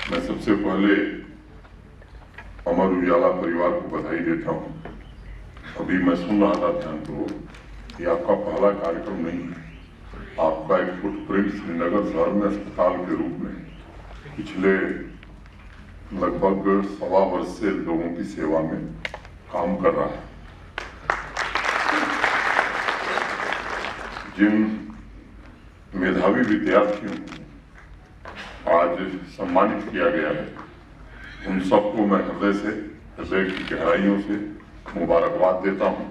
मैं सबसे पहले अमर उजाला परिवार को बधाई देता हूँ। अभी मैं सुन रहा था ध्यानपूर्वक, ये आपका पहला कार्यक्रम नहीं है। आपका एक फुटप्रिंट श्रीनगर शहर में अस्पताल के रूप में पिछले लगभग 1.25 वर्ष से लोगों की सेवा में काम कर रहा है। जिन मेधावी विद्यार्थियों को आज सम्मानित किया गया है, उन सबको मैं हृदय की गहराइयों से मुबारकबाद देता हूं,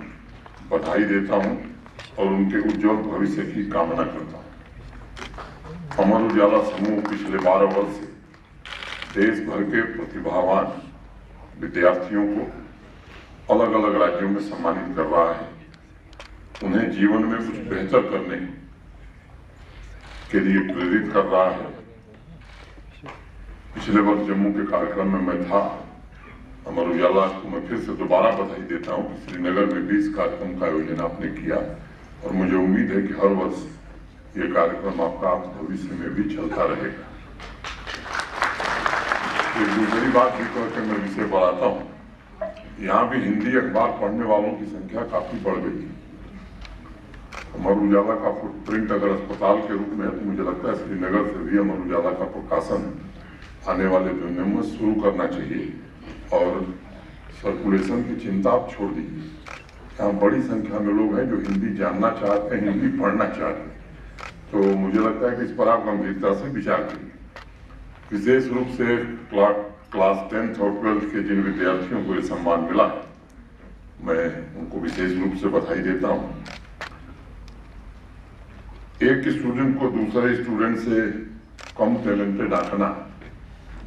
बधाई देता हूं और उनके उज्जवल भविष्य की कामना करता हूं। अमर उजाला समूह पिछले 12 वर्ष से देश भर के प्रतिभावान विद्यार्थियों को अलग अलग राज्यों में सम्मानित कर रहा है, उन्हें जीवन में कुछ बेहतर करने के लिए प्रेरित कर रहा है। पिछले वर्ष जम्मू के कार्यक्रम में मैं था। अमर उजाला को मैं फिर से दोबारा बधाई देता हूं कि श्रीनगर में भी इस कार्यक्रम का आयोजन आपने किया और मुझे उम्मीद है कि हर वर्ष ये कार्यक्रम आपका भविष्य में भी चलता रहेगा। एक दूसरी बात भी करके मैं विषय बढ़ाता हूं। यहाँ भी हिंदी अखबार पढ़ने वालों की संख्या काफी बढ़ गई है। अमर उजाला का फुटप्रिंट अगर अस्पताल के रूप में है तो मुझे लगता है श्रीनगर से भी अमर उजाला का प्रकाशन आने वाले दिनों में शुरू करना चाहिए। और सर्कुलेशन की चिंता आप छोड़ दीजिए। यहाँ बड़ी संख्या में लोग हैं जो हिंदी जानना चाहते हैं, हिंदी पढ़ना चाहते हैं, तो मुझे लगता है कि इस पर आप गंभीरता से विचार करिए। विशेष रूप से क्लास 10th और 12th के जिन विद्यार्थियों को ये सम्मान मिला है, मैं उनको विशेष रूप से बधाई देता हूँ। एक स्टूडेंट को दूसरे स्टूडेंट से कम टैलेंटेड आंकना,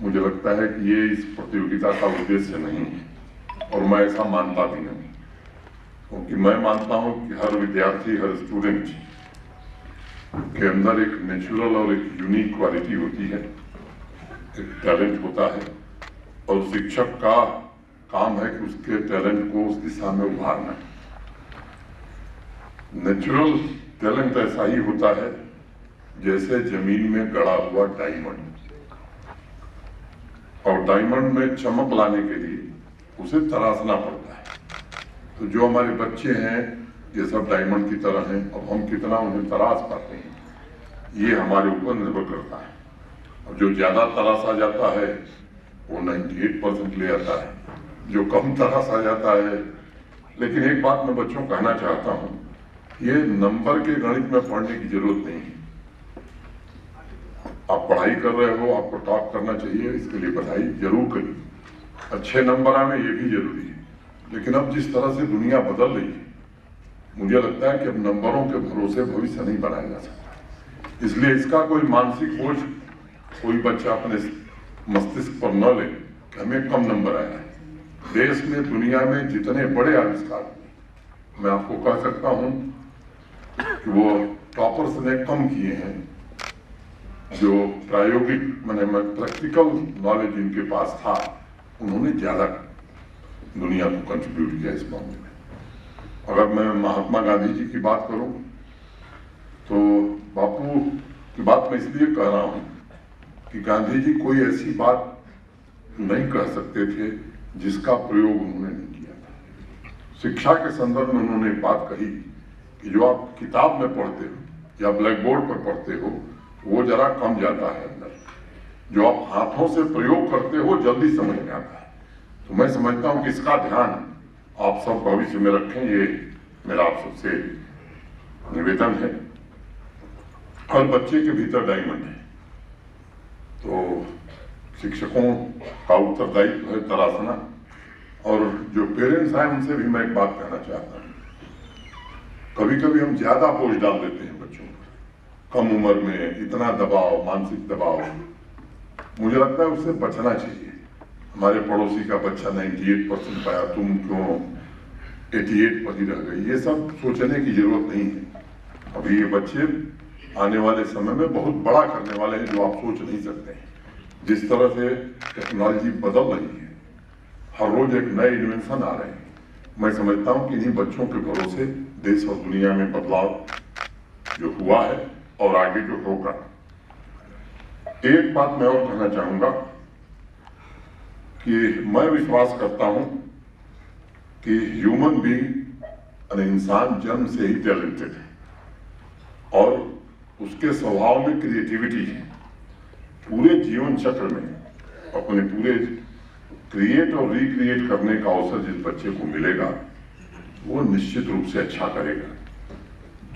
मुझे लगता है कि ये इस प्रतियोगिता का उद्देश्य नहीं है और मैं ऐसा मानता भी नहीं, क्योंकि मैं मानता हूं कि हर विद्यार्थी, हर स्टूडेंट के अंदर एक नेचुरल और एक यूनिक क्वालिटी होती है, एक टैलेंट होता है और शिक्षक का काम है कि उसके टैलेंट को उस दिशा में उभारना। नेचुरल टैलेंट ऐसा ही होता है जैसे जमीन में गड़ा हुआ डायमंड, और डायमंड में चमक लाने के लिए उसे तराशना पड़ता है। तो जो हमारे बच्चे हैं ये सब डायमंड की तरह हैं, अब हम कितना उन्हें तराश पाते हैं ये हमारे ऊपर निर्भर करता है। और जो ज्यादा तराशा जाता है वो 98% ले आता है, जो कम तराशा जाता है। लेकिन एक बात मैं बच्चों को कहना चाहता हूँ, ये नंबर के गणित में पढ़ने की जरूरत नहीं है। आप पढ़ाई कर रहे हो, आपको टॉप करना चाहिए, इसके लिए बधाई जरूर करिए। अच्छे नंबर आने ये भी जरूरी है, लेकिन अब जिस तरह से दुनिया बदल रही है, मुझे लगता है कि अब नंबरों के भरोसे भविष्य नहीं बनाया जा सकता। इसलिए इसका कोई मानसिक बोझ कोई बच्चा अपने मस्तिष्क पर न ले कि हमें कम नंबर आया है। देश में, दुनिया में जितने बड़े आविष्कार, मैं आपको कह सकता हूं कि वो टॉपर्स ने कम किए हैं, जो प्रायोगिक प्रैक्टिकल नॉलेज इनके पास था, उन्होंने ज्यादा दुनिया को कंट्रीब्यूट किया इस मामले में। अगर मैं महात्मा गांधी जी की बात करूं तो बापू की बात मैं इसलिए कह रहा हूं कि गांधी जी कोई ऐसी बात नहीं कह सकते थे जिसका प्रयोग उन्होंने नहीं किया था। शिक्षा के संदर्भ में उन्होंने एक बात कही कि जो आप किताब में पढ़ते हो या ब्लैक बोर्ड पर पढ़ते हो वो जरा कम जाता है अंदर, जो आप हाथों से प्रयोग करते हो जल्दी समझ में आता है। तो मैं समझता हूं कि इसका ध्यान आप सब भविष्य में रखें, ये मेरा आप सबसे निवेदन है। हर बच्चे के भीतर डायमंड है, तो शिक्षकों का उत्तरदायित्व है तराशना। और जो पेरेंट्स हैं उनसे भी मैं एक बात कहना चाहता हूँ, कभी कभी हम ज्यादा बोझ डाल देते हैं बच्चों पर, कम उम्र में इतना दबाव, मानसिक दबाव, मुझे लगता है उससे बचना चाहिए। हमारे पड़ोसी का बच्चा 98% पाया, तुम क्यों 88 पर ही रह गई, ये सब सोचने की जरूरत नहीं है। अभी ये बच्चे आने वाले समय में बहुत बड़ा करने वाले हैं जो आप सोच नहीं सकते हैं। जिस तरह से टेक्नोलॉजी बदल रही है, हर रोज एक नए इन्वेंशन आ रहे हैं, मैं समझता हूं कि इन्हीं बच्चों के भरोसे देश और दुनिया में बदलाव जो हुआ है और आगे जो होगा। एक बात मैं और कहना चाहूंगा कि मैं विश्वास करता हूं कि ह्यूमन बीइंग यानी इंसान जन्म से ही टैलेंटेड है और उसके स्वभाव में क्रिएटिविटी है। पूरे जीवन चक्र में अपने पूरे क्रिएट और रिक्रिएट करने का अवसर जिस बच्चे को मिलेगा वो निश्चित रूप से अच्छा करेगा।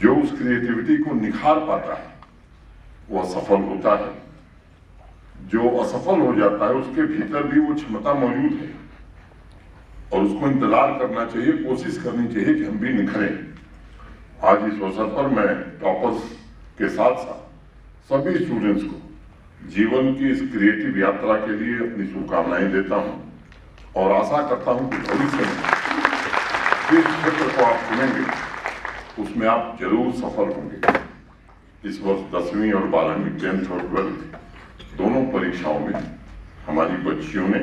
जो उस क्रिएटिविटी को निखार पाता है वो असफल होता है, जो असफल हो जाता है उसके भीतर भी वो क्षमता मौजूद है और उसको इंतजार करना चाहिए, कोशिश करनी चाहिए कि हम भी निखरें। आज इस अवसर पर मैं टॉपर्स के साथ साथ सभी स्टूडेंट्स को जीवन की इस क्रिएटिव यात्रा के लिए अपनी शुभकामनाएं देता हूं और आशा करता हूं कि भविष्य में जिस क्षेत्र को आप चुनेंगे उसमें आप जरूर सफल होंगे। इस वर्ष 10वीं और 12वीं 10th और 12th दोनों परीक्षाओं में हमारी बच्चियों ने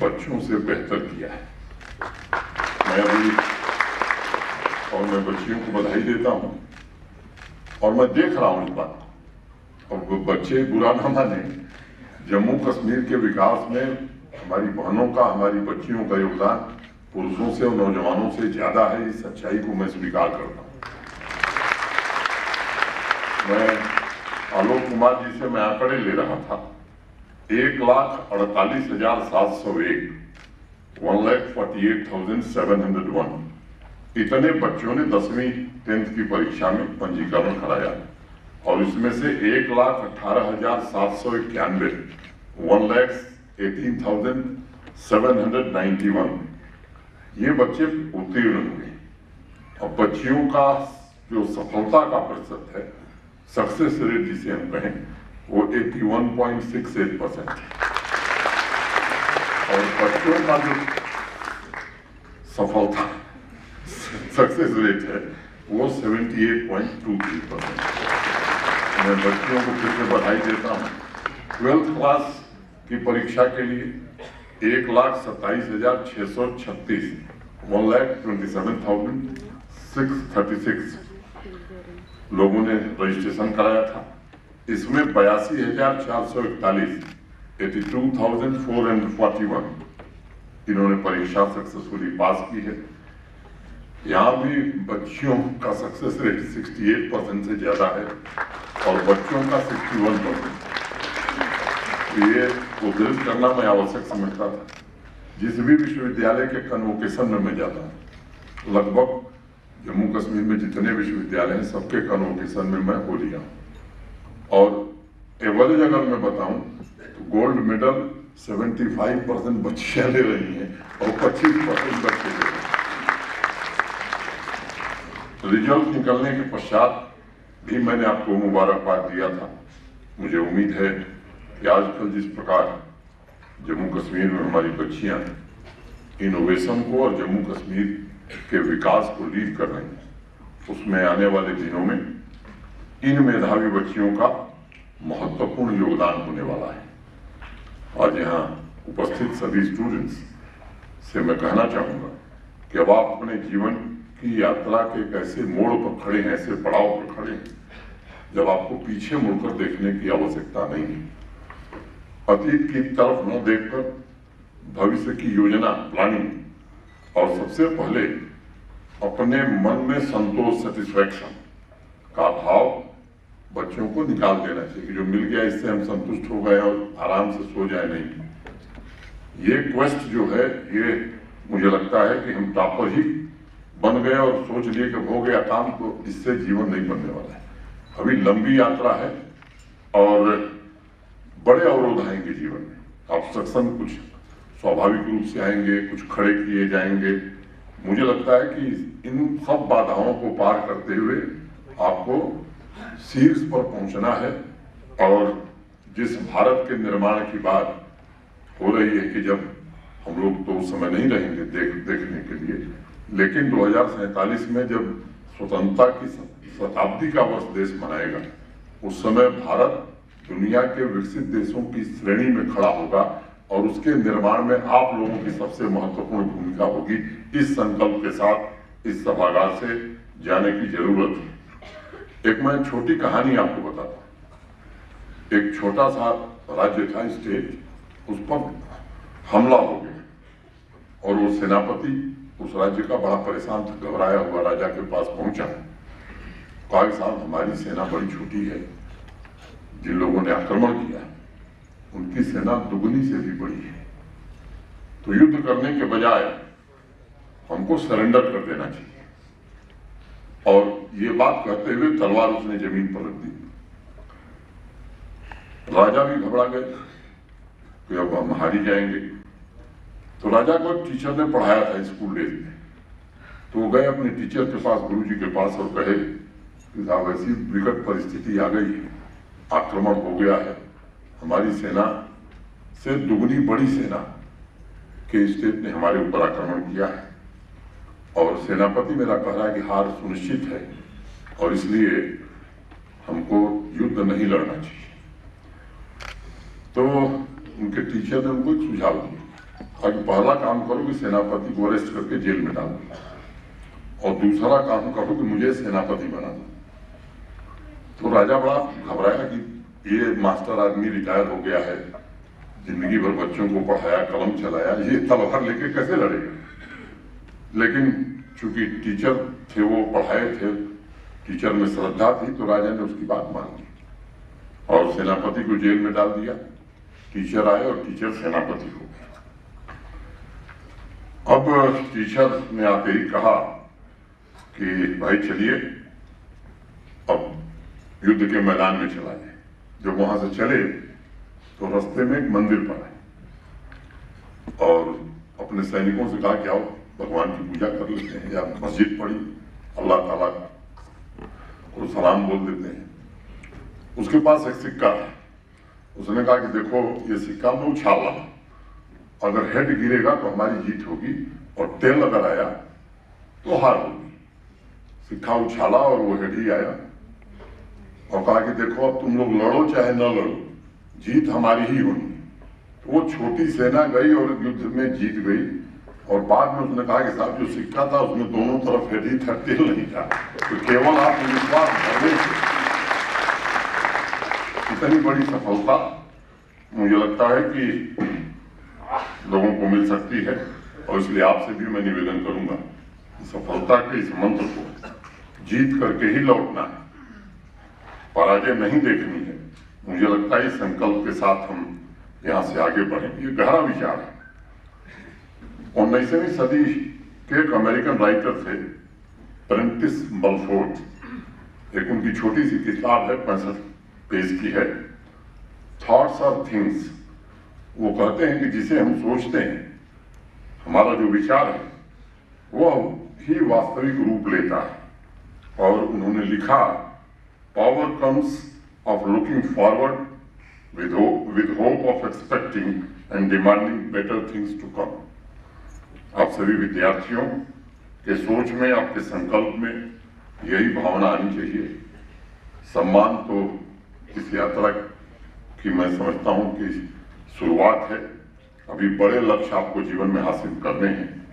बच्चों से बेहतर किया है। मैं बच्चियों को बधाई देता हूं और मैं देख रहा हूं इस बात को। और वो बच्चे बुरा ना माने, जम्मू कश्मीर के विकास में हमारी बहनों का, हमारी बच्चियों का योगदान पुरुषों से और नौजवानों से ज्यादा है। इस सच्चाई को मैं स्वीकार करता हूं। मैं आलोक कुमार जी से मैं आंकड़े ले रहा था। 1,48,701 1,48,701 इतने बच्चों ने 10वीं 10th की परीक्षा में पंजीकरण कराया और इसमें से 1,18,791 1,18,791 ये बच्चे उत्तीर्ण हुए। और बच्चियों का जो सफलता का प्रतिशत है, सक्सेस रेट जिसे हम कहें, वो 81.68% है और बच्चों का जो सफलता सक्सेस रेट है वो 78.23%। मैं बच्चियों को फिर से बधाई देता हूँ। 12th क्लास की परीक्षा के लिए 1,27,636 1,27,636 लोगों ने रजिस्ट्रेशन कराया था। इसमें 82,441 82,441 इन्होंने परीक्षा सक्सेसफुली पास की है। यहाँ भी बच्चियों का सक्सेस रेट 68% से ज्यादा है और बच्चों का 61%। ये उद्धृत करना मैं आवश्यक समझता था। जिस भी विश्वविद्यालय के कन्वोकेशन में मैं जाता हूँ, लगभग जम्मू कश्मीर में जितने विश्वविद्यालय हैं सबके कन्वोकेशन में मैं हो लिया हूँ और एवरेज अगर मैं बताऊं तो गोल्ड मेडल 75% बच्चियां ले रही हैं और 25% बच्चे ले रहे हैं। रिजल्ट निकलने के पश्चात भी मैंने आपको मुबारकबाद दिया था। मुझे उम्मीद है कि आजकल जिस प्रकार जम्मू कश्मीर में हमारी बच्चियां इनोवेशन को और जम्मू कश्मीर के विकास को लीड कर रही हैं, उसमें आने वाले दिनों में इन मेधावी बच्चियों का महत्वपूर्ण योगदान होने वाला है। आज यहाँ उपस्थित सभी स्टूडेंट्स से मैं कहना चाहूँगा कि अब आप अपने जीवन की यात्रा के एक ऐसे मोड़ पर खड़े हैं, ऐसे पड़ाव पर खड़े हैं जब आपको पीछे मुड़कर देखने की आवश्यकता नहीं है। अतीत की तरफ न देखकर भविष्य की योजना, प्लानिंग और सबसे पहले अपने मन में संतोष, सेटिस्फैक्शन का भाव बच्चों को निकाल देना चाहिए कि जो मिल गया इससे हम संतुष्ट हो गए और आराम से सो जाए। नहीं, ये क्वेस्ट जो है, ये मुझे लगता है कि हम टॉपर ही बन गए और सोच लिए कि हो गया काम, तो इससे जीवन नहीं बनने वाला है। अभी लंबी यात्रा है और बड़े अवरोध आएंगे जीवन में। ऑब्स्ट्रक्शन कुछ स्वाभाविक रूप से आएंगे, कुछ खड़े किए जाएंगे। मुझे लगता है कि इन सब बाधाओं को पार करते हुए आपको शीर्ष पर पहुंचना है और जिस भारत के निर्माण की बात हो रही है कि जब हम लोग तो उस समय नहीं रहेंगे देखने के लिए, लेकिन 2047 में जब स्वतंत्रता की शताब्दी का वर्ष देश मनाएगा, उस समय भारत दुनिया के विकसित देशों की श्रेणी में खड़ा होगा और उसके निर्माण में आप लोगों की सबसे महत्वपूर्ण भूमिका होगी। इस संकल्प के साथ इस सभागार से जाने की जरूरत है। एक मैं छोटी कहानी आपको बताता हूँ। एक छोटा सा राज्य था, स्टेट, उस पर हमला हो गया और वो सेनापति उस राज्य का बड़ा परेशान था, घबराया हुआ राजा के पास पहुंचा। कहा साहब हमारी सेना बड़ी छोटी है, जिन लोगों ने आक्रमण किया उनकी सेना दुगनी से भी बड़ी है, तो युद्ध करने के बजाय हमको सरेंडर कर देना चाहिए। और ये बात कहते हुए तलवार उसने जमीन पर रख दी। राजा भी घबरा गए कि अब हम हारी जाएंगे। तो राजा को एक टीचर ने पढ़ाया था स्कूल डेज में, तो वो गए अपने टीचर के पास, गुरुजी के पास, और कहे कि साहब ऐसी विकट परिस्थिति आ गई है, आक्रमण हो गया है, हमारी सेना से दुगनी बड़ी सेना के स्टेट ने हमारे ऊपर आक्रमण किया है और सेनापति मेरा कह रहा है कि हार सुनिश्चित है और इसलिए हमको युद्ध नहीं लड़ना चाहिए। तो उनके टीचर ने उनको एक सुझाव दिया कि पहला काम करो कि सेनापति को अरेस्ट करके जेल में डाल दो और दूसरा काम करो कि मुझे सेनापति बना दो। तो राजा बड़ा घबराया कि ये मास्टर आदमी रिटायर हो गया है, जिंदगी भर बच्चों को पढ़ाया, कलम चलाया, ये तलवार लेके कैसे लड़ेगा। लेकिन चूंकि टीचर थे, वो पढ़ाए थे, टीचर में श्रद्धा थी, तो राजा ने उसकी बात मान ली और सेनापति को जेल में डाल दिया। टीचर आए और टीचर सेनापति हो गए। अब टीचर ने आते ही कहा कि भाई चलिए अब युद्ध के मैदान में चला जाए। जब वहां से चले तो रास्ते में एक मंदिर पड़ा और अपने सैनिकों से कहा कि आओ भगवान की पूजा कर लेते हैं, या मस्जिद पड़ी, अल्लाह ताला को सलाम बोल देते हैं। उसके पास एक सिक्का था, उसने कहा कि देखो ये सिक्का मैं उछाल रहा हूं, अगर हेड गिरेगा तो हमारी जीत होगी और टेल अगर आया तो हार होगी। सिक्का उछाला और वो हेड ही आया और कहा कि देखो अब तुम लोग लड़ो चाहे न लड़ो, जीत हमारी ही होनी। तो वो छोटी सेना गई और युद्ध में जीत गई और बाद में उसने कहा कि साहब जो सिक्का था उसमें दोनों तरफ हेड ही था, टेल नहीं था। तो केवल आत्मविश्वास भरने से इतनी बड़ी सफलता मुझे लगता है कि लोगों को मिल सकती है और इसलिए आपसे भी मैं निवेदन करूंगा, सफलता के इस मंत्र को जीत करके ही लौटना है, पराजय नहीं देखनी है। मुझे लगता है इस संकल्प के साथ हम यहाँ से आगे बढ़ेंगे। ये गहरा विचार है। 19वीं सदी के एक अमेरिकन राइटर थे प्रेंटिस मलफोर्ड, एक उनकी छोटी सी किताब है, 65 पेज की है, थॉट्स और थिंग्स। वो कहते हैं कि जिसे हम सोचते हैं, हमारा जो विचार है वो ही वास्तविक रूप लेता है। और उन्होंने लिखा, power comes of looking forward with hope of expecting and demanding better things to come। आप सभी विद्यार्थियों के सोच में, आपके संकल्प में यही भावना आनी चाहिए। सम्मान तो इस यात्रा की मैं समझता हूं कि शुरुआत है। अभी बड़े लक्ष्य आपको जीवन में हासिल करने हैं।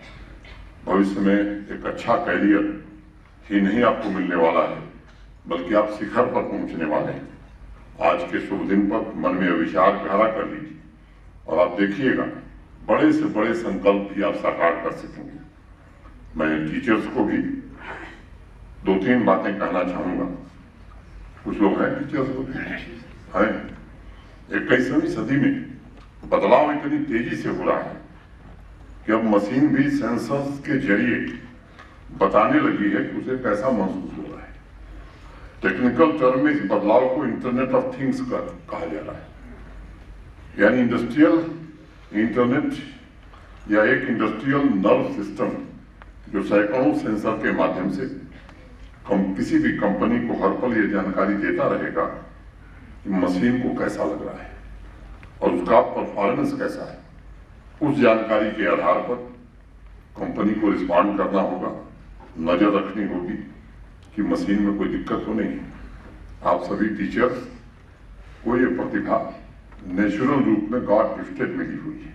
भविष्य में एक अच्छा कैरियर ही नहीं आपको मिलने वाला है, बल्कि आप शिखर पर पहुंचने वाले हैं। आज के शुभ दिन पर मन में विचार गहरा कर लीजिए और आप देखिएगा बड़े से बड़े संकल्प भी आप साकार कर सकेंगे। मैं टीचर्स को भी 2-3 बातें कहना चाहूंगा। कुछ लोग हैं टीचर्स को हैं। 21वीं सदी में बदलाव इतनी तेजी से हो रहा है कि अब मशीन भी सेंसर्स के जरिए बताने लगी है कि उसे कैसा महसूस हो रहा है। टेक्निकल टर्म में इस बदलाव को इंटरनेट ऑफ थिंग्स कहा जा रहा है, यानी इंडस्ट्रियल इंटरनेट या एक इंडस्ट्रियल नर्व सिस्टम जो सैकड़ों सेंसर के माध्यम से किसी भी कंपनी को हर पल ये जानकारी देता रहेगा कि मशीन को कैसा लग रहा है और उसका परफॉर्मेंस कैसा है। उस जानकारी के आधार पर कंपनी को रिस्पॉन्ड करना होगा, नजर रखनी होगी कि मशीन में कोई दिक्कत तो नहीं है। आप सभी टीचर्स को ये प्रतिभा नेचुरल रूप में गॉड गिफ्टेड मिली हुई है।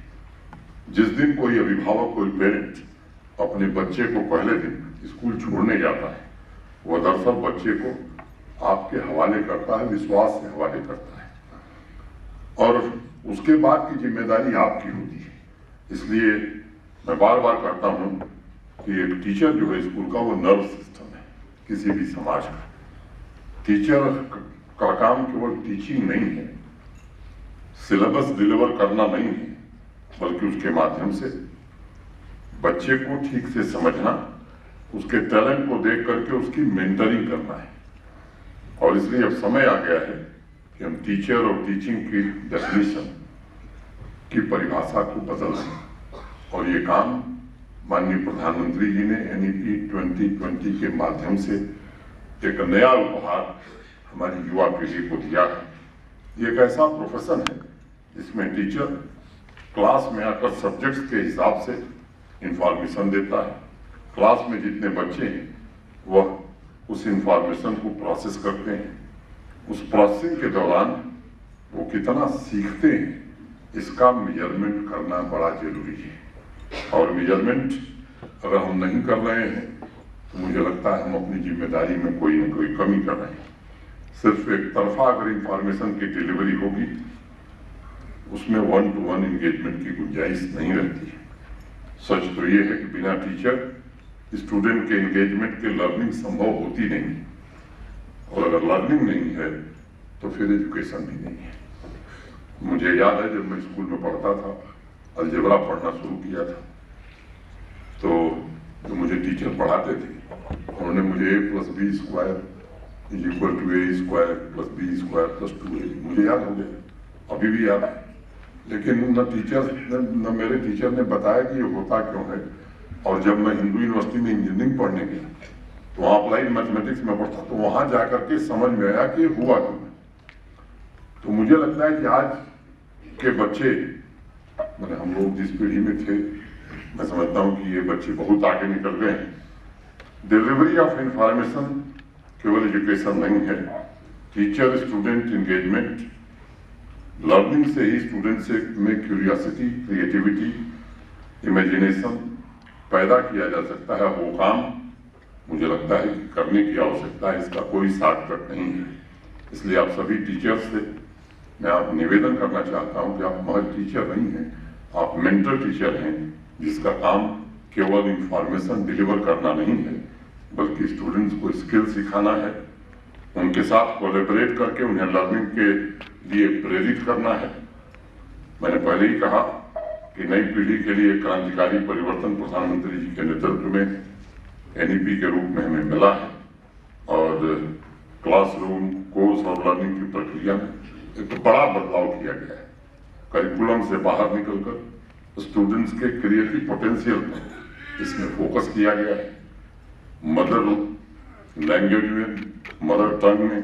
जिस दिन कोई अभिभावक, कोई पेरेंट अपने बच्चे को पहले दिन स्कूल छोड़ने जाता है, वह दरअसल बच्चे को आपके हवाले करता है, विश्वास से हवाले करता है और उसके बाद की जिम्मेदारी आपकी होती है इसलिए मैं बार बार कहता हूँ कि एक टीचर जो है स्कूल का, वो नर्व सिस्टम है किसी भी समाज का। टीचर का काम केवल टीचिंग नहीं है, सिलेबस डिलीवर करना नहीं है, बल्कि उसके माध्यम से बच्चे को ठीक से समझना, उसके टैलेंट को देख करके उसकी मेंटरिंग करना है। और इसलिए अब समय आ गया है कि हम टीचर और टीचिंग की डेफिनेशन की परिभाषा को बदल दें। और ये काम माननीय प्रधानमंत्री जी ने NEP 2020 के माध्यम से एक नया उपहार हमारी युवा पीढ़ी को दिया है। ये एक ऐसा प्रोफेशन है जिसमें टीचर क्लास में आकर सब्जेक्ट्स के हिसाब से इंफॉर्मेशन देता है। क्लास में जितने बच्चे हैं वह उस इंफॉर्मेशन को प्रोसेस करते हैं। उस प्रोसेसिंग के दौरान वो कितना सीखते हैं, इसका मेजरमेंट करना बड़ा जरूरी है। और मेजरमेंट अगर हम नहीं कर रहे हैं तो मुझे लगता है हम अपनी जिम्मेदारी में कोई न कोई कमी कर रहे हैं। सिर्फ एक तरफा अगर इंफॉर्मेशन की डिलीवरी होगी, उसमें 1-to-1 एंगेजमेंट की गुंजाइश नहीं रहती है। सच तो ये है कि बिना टीचर स्टूडेंट के एंगेजमेंट के लर्निंग संभव होती नहीं, और अगर लर्निंग नहीं है तो फिर एजुकेशन भी नहीं है। मुझे याद है जब मैं स्कूल में पढ़ता था, अलजेब्रा पढ़ना शुरू किया था, तो जो मुझे टीचर पढ़ाते थे उन्होंने मुझे a+b² = a² + b² + 2a, मुझे याद हो गया, अभी भी याद है। लेकिन न मेरे टीचर ने बताया कि ये होता क्यों है। और जब मैं हिंदू यूनिवर्सिटी में इंजीनियरिंग पढ़ने गया तो वहाँ अप्लाइड मैथमेटिक्स में पढ़ता, तो वहाँ जाकर के समझ में आया कि हुआ क्यों है। तो मुझे लगता है कि आज के बच्चे, मैंने हम लोग जिस पीढ़ी में थे, मैं समझता हूँ कि ये बच्चे बहुत आगे निकल गए हैं। डिलीवरी ऑफ इंफॉर्मेशन केवल एजुकेशन नहीं है, टीचर स्टूडेंट एंगेजमेंट, लर्निंग से ही स्टूडेंट से में क्यूरियोसिटी, क्रिएटिविटी, इमेजिनेशन पैदा किया जा सकता है। वो काम मुझे लगता है कि करने की आवश्यकता है, इसका कोई शॉर्टकट नहीं है। इसलिए आप सभी टीचर्स से मैं आप निवेदन करना चाहता हूं कि आप महज टीचर नहीं हैं, आप मेंटर टीचर हैं, जिसका काम केवल इंफॉर्मेशन डिलीवर करना नहीं है, बल्कि स्टूडेंट्स को स्किल सिखाना है, उनके साथ कोलैबोरेट करके उन्हें लर्निंग के लिए प्रेरित करना है। मैंने पहले ही कहा कि नई पीढ़ी के लिए क्रांतिकारी परिवर्तन प्रधानमंत्री जी के नेतृत्व में NEP के रूप में हमें मिला है। और क्लासरूम, कोर्स और लर्निंग की प्रक्रिया में एक बड़ा बदलाव किया गया है। करिकुलम से बाहर निकलकर स्टूडेंट्स के क्रिएटिव पोटेंशियल पर इसमें फोकस किया गया है। मदर लैंग्वेज में, मदर टंग में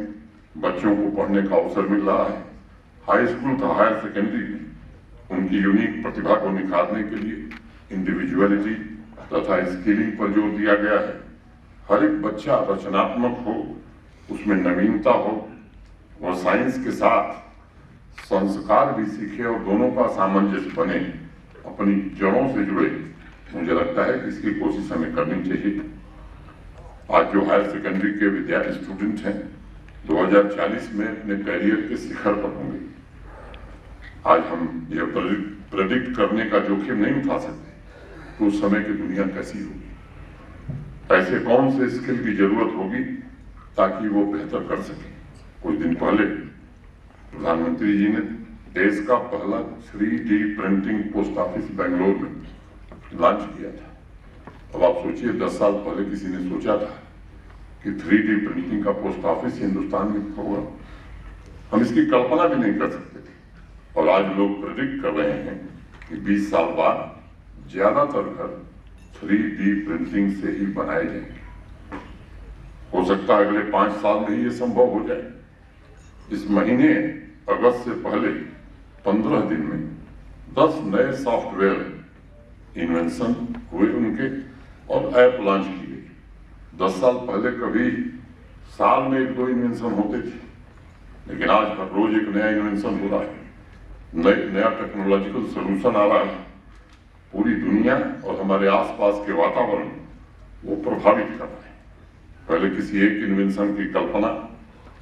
बच्चों को पढ़ने का अवसर मिल रहा है। हाई स्कूल तथा हायर सेकेंडरी में उनकी यूनिक प्रतिभा को निखारने के लिए इंडिविजुअलिटी तथा स्किलिंग पर जोर दिया गया है। हर एक बच्चा रचनात्मक हो, उसमें नवीनता हो और साइंस के साथ संस्कार भी सीखे और दोनों का सामंजस्य बने, अपनी जड़ों से जुड़े। मुझे लगता है कि इसकी कोशिश हमें करनी चाहिए। आज जो हायर सेकेंडरी के विद्यार्थी स्टूडेंट हैं 2040 में अपने करियर के शिखर पर होंगे। आज हम ये प्रेडिक्ट करने का जोखिम नहीं उठा सकते तो उस समय की दुनिया कैसी होगी, ऐसे कौन से स्किल की जरूरत होगी ताकि वो बेहतर कर सके। कुछ दिन पहले प्रधानमंत्री जी ने देश का पहला 3D printing post office Bangalore में लॉन्च किया था। अब आप सोचिए 10 साल पहले किसी ने सोचा था कि 3D प्रिंटिंग का पोस्ट ऑफिस हिंदुस्तान में होगा? हम इसकी कल्पना भी नहीं कर सकते थे। और आज लोग प्रेडिक्ट कर रहे हैं कि 20 साल बाद ज्यादातर घर 3D प्रिंटिंग से ही बनाए जाएंगे। हो सकता है अगले 5 साल में ही ये संभव हो जाए। इस महीने अगस्त से पहले 15 दिन में 10 नए सॉफ्टवेयर इन्वेंशन हुए उनके और ऐप लॉन्च की गई। 10 साल पहले कभी साल में 1-2 इन्वेंशन होते थे, लेकिन आज हर रोज एक नया इन्वेंशन हो रहा है, नया टेक्नोलॉजिकल सोल्यूशन आ रहा है। पूरी दुनिया और हमारे आसपास के वातावरण वो प्रभावित कर रहे हैं। पहले किसी एक इन्वेंशन की कल्पना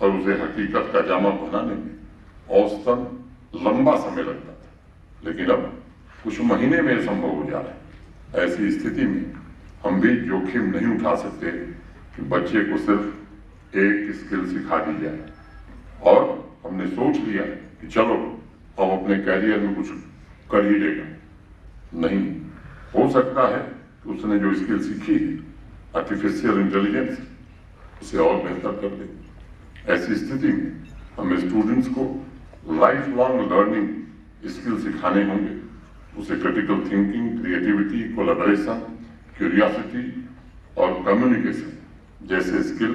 और उसे हकीकत का जामा पहनाने में औसतन लंबा समय लगता था, लेकिन अब कुछ महीने में संभव हो जा रहा है। ऐसी स्थिति में हम भी जोखिम नहीं उठा सकते कि बच्चे को सिर्फ एक स्किल सिखा दी जाए और हमने सोच लिया कि चलो अब अपने कैरियर में कुछ कर ही लेगा। नहीं, हो सकता है कि उसने जो स्किल सीखी है आर्टिफिशियल इंटेलिजेंस उसे और बेहतर कर दे। ऐसी स्थिति में हमें स्टूडेंट्स को लाइफ लॉन्ग लर्निंग स्किल सिखाने होंगे। उसे critical thinking, creativity, collaboration, curiosity और कम्युनिकेशन जैसे स्किल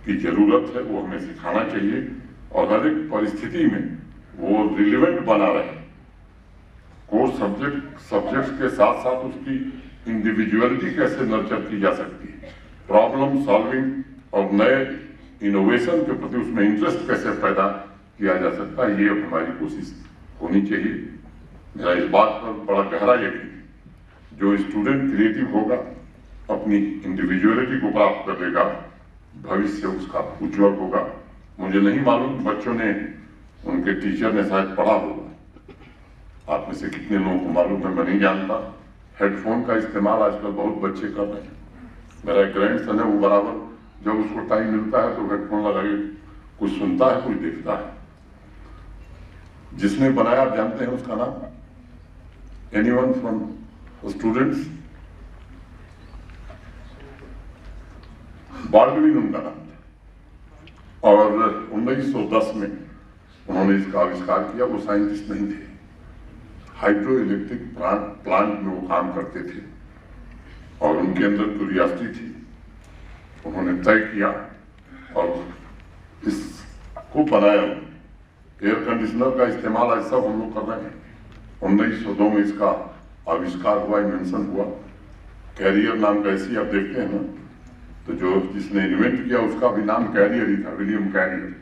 की जरूरत है, वो हमें सिखाना चाहिए और हर एक परिस्थिति में वो रिलेवेंट बना रहे। कोर्स सब्जेक्ट्स के साथ साथ उसकी इंडिविजुअलिटी कैसे नर्चर की जा सकती है, प्रॉब्लम सॉल्विंग और नए इनोवेशन के प्रति उसमें इंटरेस्ट कैसे पैदा किया जा सकता है, ये अब हमारी कोशिश होनी चाहिए। मेरा इस बात पर बड़ा गहरा यकीन है, जो स्टूडेंट क्रिएटिव होगा, अपनी इंडिविजुअलिटी को प्राप्त कर लेगा, भविष्य उसका उज्जवल होगा। मुझे नहीं मालूम बच्चों ने, उनके टीचर ने शायद पढ़ा होगा। आप में से कितने लोगों को मालूम है, मैं नहीं जानता। हेडफोन का इस्तेमाल आजकल बहुत बच्चे कर रहे हैं। मेरा एक ग्रैंड सन है, वो बराबर जब उसको टाइम मिलता है तो हेडफोन लगाए कुछ सुनता है, कुछ देखता है। जिसने बनाया आप जानते हैं उसका नाम? Anyone from students? बाल्डविन उनका नाम था और 1910 में उन्होंने इसका आविष्कार किया। वो साइंटिस्ट नहीं थे, हाइड्रो इलेक्ट्रिक प्लांट में वो काम करते थे और उनके अंदर क्यूरियोसिटी थी। उन्होंने तय किया और इसको बनाया। एयर कंडीशनर का इस्तेमाल आज सब हम लोग कर रहे हैं। 1902 में इसका आविष्कार हुआ, इन्वेंशन हुआ। कैरियर नाम का ऐसी आप देखते हैं ना, तो जो जिसने इन्वेंट किया उसका भी नाम कैरियर ही था, विलियम कैरियर।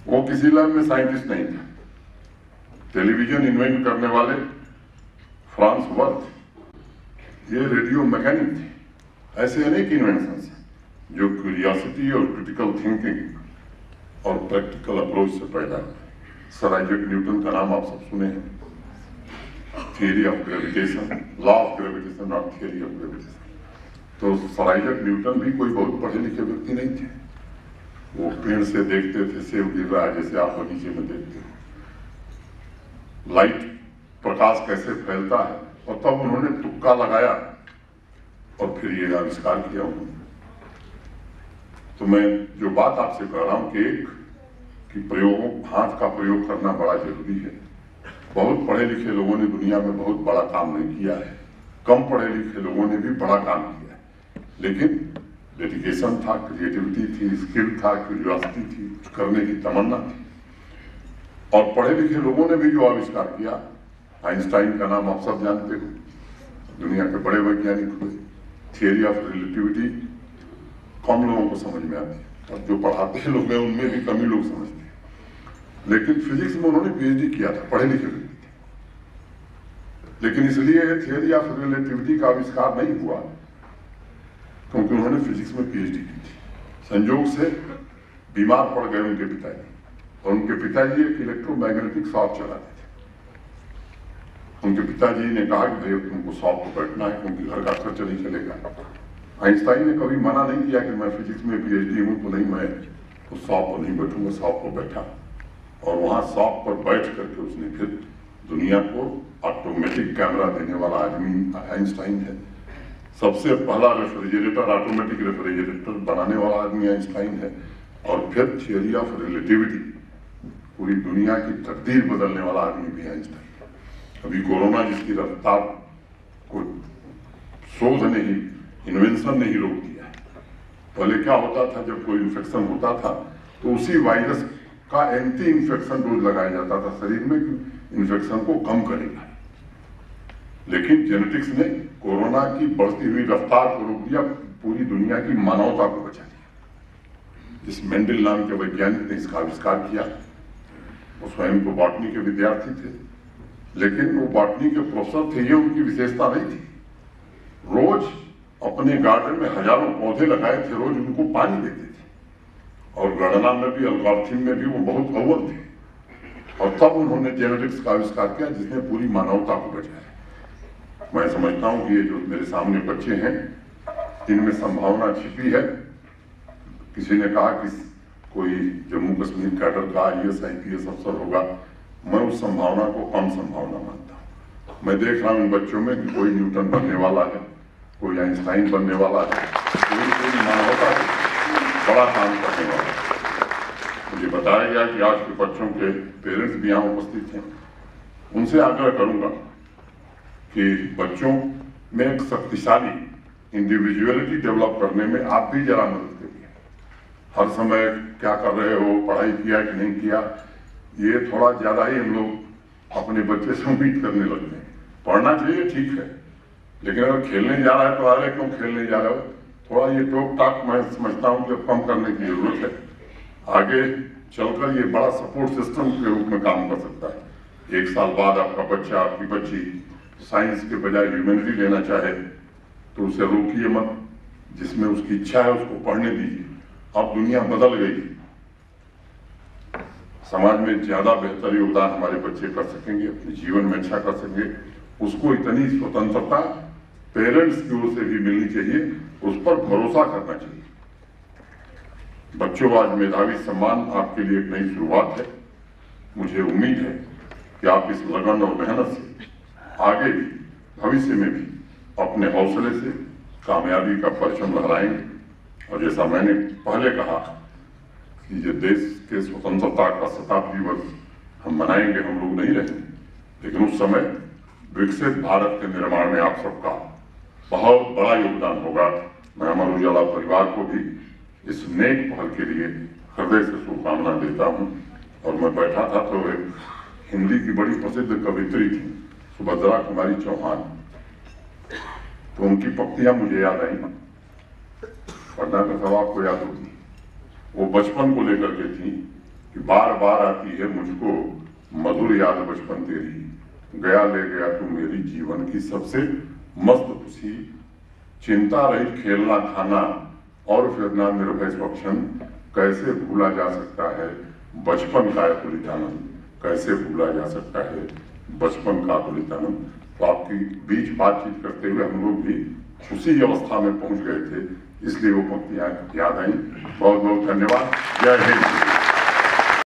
वो किसी लैब में साइंटिस्ट नहीं था। टेलीविजन इन्वेंट करने वाले फ्रांस वर्थ, ये रेडियो मैकेनिक थे। ऐसे अनेक इन्वेंशन हैं जो क्यूरियोसिटी और क्रिटिकल थिंकिंग और प्रैक्टिकल अप्रोच से पैदा हुए। सर आइजैक न्यूटन का नाम आप सब सुने हैं। Theory of gravitation, law of gravitation और थियरी ऑफ ग्रेविटेशन। तो सर आइजैक न्यूटन भी कोई बहुत पढ़े लिखे व्यक्ति नहीं थे। वो पेड़ से देखते थे सेब गिर रहा है, जैसे आप बगीचे में देखते हो, लाइट प्रकाश कैसे फैलता है, और तब उन्होंने तुक्का लगाया और फिर ये आविष्कार किया उन्होंने। तो मैं जो बात आपसे कह रहा हूं कि प्रयोगों, हाथ का प्रयोग करना बड़ा जरूरी है। बहुत पढ़े लिखे लोगों ने दुनिया में बहुत बड़ा काम नहीं किया है, कम पढ़े लिखे लोगों ने भी बड़ा काम किया है, लेकिन डेडिकेशन था, क्रिएटिविटी थी, स्किल था, क्यूरियोसिटी थी, कुछ करने की तमन्ना थी। और पढ़े लिखे लोगों ने भी जो आविष्कार किया, आइंस्टाइन का नाम आप सब जानते हो, दुनिया के बड़े वैज्ञानिक हुए। थियरी ऑफ रिलेटिविटी कम लोगों को समझ में आती है, और जो पढ़ाते हैं लोग हैं उनमें भी कम ही लोग समझते हैं। लेकिन फिजिक्स में उन्होंने पीएचडी किया था, पढ़े लिखे व्यक्ति थे। लेकिन इसलिए थियरी ऑफ रिलेटिविटी का आविष्कार नहीं हुआ क्योंकि उन्होंने फिजिक्स में पीएचडी की थी। संयोग से बीमार पड़ गए उनके पिताजी, और उनके पिताजी एक इलेक्ट्रोमैग्नेटिक शॉप चलाते थे। उनके पिताजी ने कहा कि भाई तुमको शॉप पर बैठना है क्योंकि घर का खर्च नहीं चलेगा। आइंस्टाइन ने कभी मना नहीं किया कि मैं फिजिक्स में पीएचडी हूं तो नहीं, मैं तो शॉप पर नहीं बैठूंगा। शॉप पर बैठा और वहां शॉप पर बैठ करके उसने फिर दुनिया को ऑटोमेटिक कैमरा देने वाला आदमी आइंस्टाइन है। सबसे पहला रेफ्रिजरेटर, ऑटोमेटिक रेफ्रिजरेटर बनाने वाला आदमी आइंस्टाइन है। और फिर थियरी ऑफ रिलेटिविटी, पूरी दुनिया की तकदीर बदलने वाला आदमी भी आइंस्टाइन। अभी कोरोना जिसकी रफ्तार को शोध ने ही, इन्वेंशन ने ही रोक दिया। पहले क्या होता था, जब कोई इन्फेक्शन होता था तो उसी वायरस का एंटी इन्फेक्शन डोज लगाया जाता था शरीर में कि इन्फेक्शन को कम करेगा। लेकिन जेनेटिक्स ने कोरोना की बढ़ती हुई रफ्तार को रोक दिया, पूरी दुनिया की मानवता को बचा दिया। जिस मेंडल नाम के वैज्ञानिक ने इसका आविष्कार किया, वो स्वयं को बॉटनी के विद्यार्थी थे, लेकिन वो बॉटनी के प्रोफेसर थे, ये उनकी विशेषता नहीं थी। रोज अपने गार्डन में हजारों पौधे लगाए थे, रोज उनको पानी देते थे, और गणना में भी, एल्गोरिथम में भी वो बहुत अव्वल थे। और तब उन्होंने जेनेटिक्स का आविष्कार किया जिसने पूरी मानवता को बचाया। मैं समझता हूं कि ये जो मेरे सामने बच्चे हैं इनमें संभावना छिपी है। किसी ने कहा कि कोई जम्मू कश्मीर कैडर का IAS IPS अफसर होगा, मैं उस संभावना को कम संभावना मानता हूँ। मैं देख रहा हूँ इन बच्चों में कि कोई न्यूटन बनने वाला है, कोई आइंस्टाइन बनने वाला है, कोई मानवता बड़ा काम करने वाला है। मुझे बताया गया कि आज के बच्चों के पेरेंट्स भी यहाँ उपस्थित हैं। उनसे आग्रह करूंगा कि बच्चों में एक शक्तिशाली इंडिविजुअलिटी डेवलप करने में आप भी जरा मदद करिए। हर समय क्या कर रहे हो, पढ़ाई किया कि नहीं किया, ये थोड़ा ज्यादा ही हम लोग अपने बच्चे से उम्मीद करने लगते हैं। पढ़ना चाहिए, ठीक है, लेकिन अगर खेलने जा रहा है तो अरे क्यों खेलने जा रहे हो, थोड़ा ये टोक टाक मैं समझता हूँ कि कम करने की जरूरत है। आगे चलकर ये बड़ा सपोर्ट सिस्टम के रूप में काम कर सकता है। 1 साल बाद आपका बच्चा, आपकी बच्ची साइंस के बजाय ह्यूमैनिटी लेना चाहे तो उसे रोकिए मत, जिसमें उसकी इच्छा है उसको पढ़ने दीजिए। अब दुनिया बदल गई, समाज में ज्यादा बेहतर योगदान हमारे बच्चे कर सकेंगे, अपने जीवन में अच्छा कर सकेंगे। उसको इतनी स्वतंत्रता पेरेंट्स की ओर से भी मिलनी चाहिए, उस पर भरोसा करना चाहिए। बच्चों, आज मेधावी सम्मान आपके लिए एक नई शुरुआत है। मुझे उम्मीद है कि आप इस लगन और मेहनत से आगे भी भविष्य में भी अपने हौसले से कामयाबी का परचम लहराएंगे। और जैसा मैंने पहले कहा कि ये देश के स्वतंत्रता का शताब्दी वर्ष हम मनाएंगे, हम लोग नहीं रहेंगे, लेकिन उस समय विकसित भारत के निर्माण में आप सबका बहुत बड़ा योगदान होगा। मैं अमर उजाला परिवार को भी इस नेक पहल के लिए हृदय से शुभकामना देता हूँ। और मैं बैठा था तो एक हिंदी की बड़ी प्रसिद्ध कवित्री थी सुभद्रा कुमारी चौहान, तो उनकी पंक्तियां मुझे याद आई। पढ़ना का सब आपको याद होगी। वो बचपन को लेकर के थी कि बार बार आती है मुझको मधुर याद बचपन तेरी, गया ले गया तू मेरी जीवन की सबसे मस्त खुशी, चिंता रही खेलना खाना और फिरना निर्भय स्वच्छन, कैसे भूला जा सकता है बचपन का अतुलित आनंद, कैसे भूला जा सकता है बचपन का अतुलित आनंद। तो आपकी बीच बातचीत करते हुए हम लोग भी उसी अवस्था में पहुंच गए थे, इसलिए वो पंक्तियां याद आई। बहुत बहुत धन्यवाद। जय हिंद।